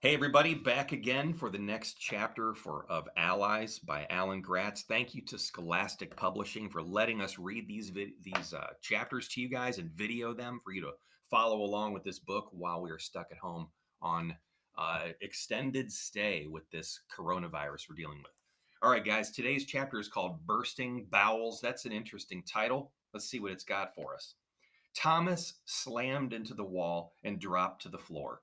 Hey everybody, back again for the next chapter of Allies by Alan Gratz. Thank you to Scholastic Publishing for letting us read these chapters to you guys and video them for you to follow along with this book while we are stuck at home on extended stay with this coronavirus we're dealing with. All right, guys, today's chapter is called Bursting Bowels. That's an interesting title. Let's see what it's got for us. Thomas slammed into the wall and dropped to the floor.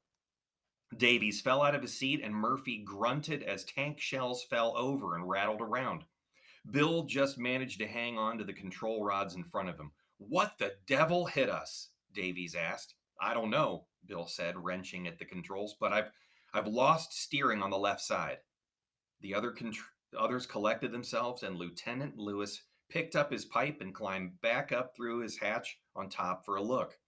Davies fell out of his seat and Murphy grunted as tank shells fell over and rattled around. Bill just managed to hang on to the control rods in front of him. What the devil hit us? Davies asked. I don't know, Bill said, wrenching at the controls, but I've lost steering on the left side. The others collected themselves, and Lieutenant Lewis picked up his pipe and climbed back up through his hatch on top for a look.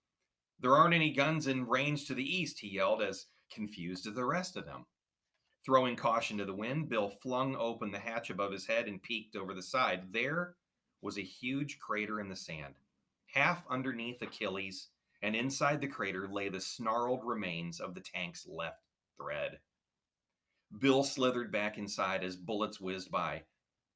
There aren't any guns in range to the east, he yelled, as confused as the rest of them. Throwing caution to the wind, Bill flung open the hatch above his head and peeked over the side. There was a huge crater in the sand, half underneath Achilles, and inside the crater lay the snarled remains of the tank's left thread. Bill slithered back inside as bullets whizzed by.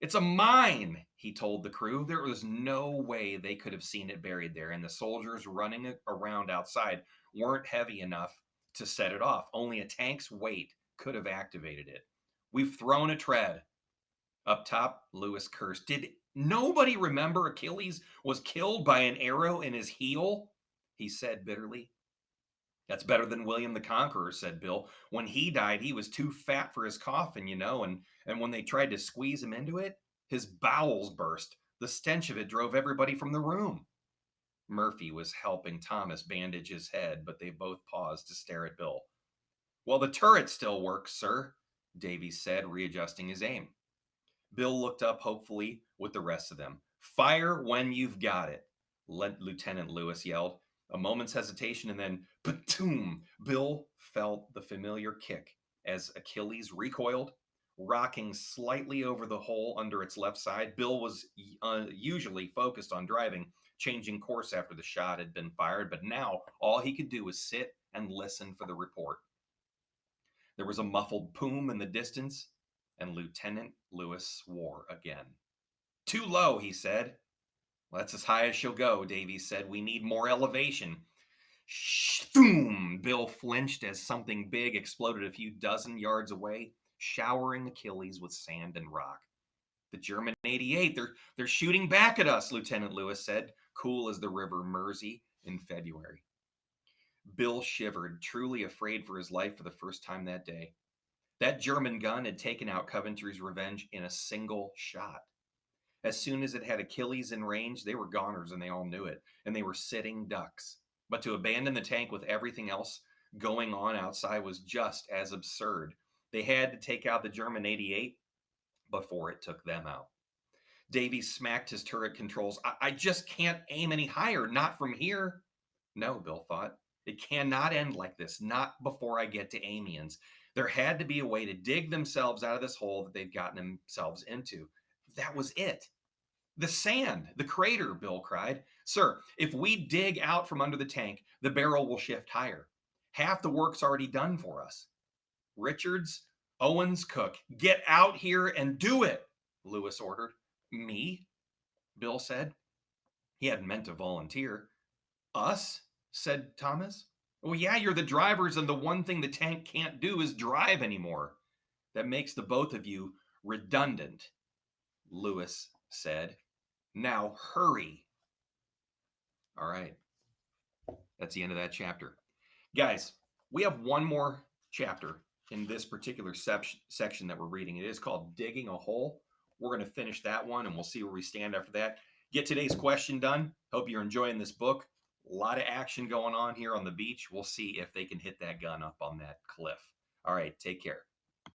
It's a mine, he told the crew. There was no way they could have seen it buried there, and the soldiers running around outside weren't heavy enough to set it off. Only a tank's weight could have activated it. We've thrown a tread. Up top, Lewis cursed. Did nobody remember Achilles was killed by an arrow in his heel? He said bitterly. That's better than William the Conqueror, said Bill. When he died, he was too fat for his coffin, and when they tried to squeeze him into it, his bowels burst. The stench of it drove everybody from the room. Murphy was helping Thomas bandage his head, but they both paused to stare at Bill. Well, the turret still works, sir, Davies said, readjusting his aim. Bill looked up hopefully with the rest of them. Fire when you've got it, Lieutenant Lewis yelled. A moment's hesitation and then, patoom! Bill felt the familiar kick as Achilles recoiled, rocking slightly over the hole under its left side. Bill was usually focused on driving, changing course after the shot had been fired, but now all he could do was sit and listen for the report. There was a muffled boom in the distance, and Lieutenant Lewis swore again. Too low, he said. Well, that's as high as she'll go, Davies said. We need more elevation. Shoom! Bill flinched as something big exploded a few dozen yards away, showering Achilles with sand and rock. The German 88, they're shooting back at us, Lieutenant Lewis said, cool as the river Mersey in February. Bill shivered, truly afraid for his life for the first time that day. That German gun had taken out Coventry's Revenge in a single shot. As soon as it had Achilles in range, they were goners and they all knew it, and they were sitting ducks. But to abandon the tank with everything else going on outside was just as absurd. They had to take out the German 88 before it took them out. Davies smacked his turret controls. I just can't aim any higher, not from here. No, Bill thought. It cannot end like this, not before I get to Amiens. There had to be a way to dig themselves out of this hole that they'd gotten themselves into. That was it. The sand, the crater, Bill cried. Sir, if we dig out from under the tank, the barrel will shift higher. Half the work's already done for us. Richards, Owens, Cook, get out here and do it, Lewis ordered. Me? Bill said. He hadn't meant to volunteer. Us? Said Thomas. Well, yeah, you're the drivers, and the one thing the tank can't do is drive anymore. That makes the both of you redundant, Lewis said. Now hurry. All right. That's the end of that chapter. Guys, we have one more chapter in this particular section that we're reading. It is called Digging a Hole. We're going to finish that one, and we'll see where we stand after that. Get today's question done. Hope you're enjoying this book. A lot of action going on here on the beach. We'll see if they can hit that gun up on that cliff. All right, take care.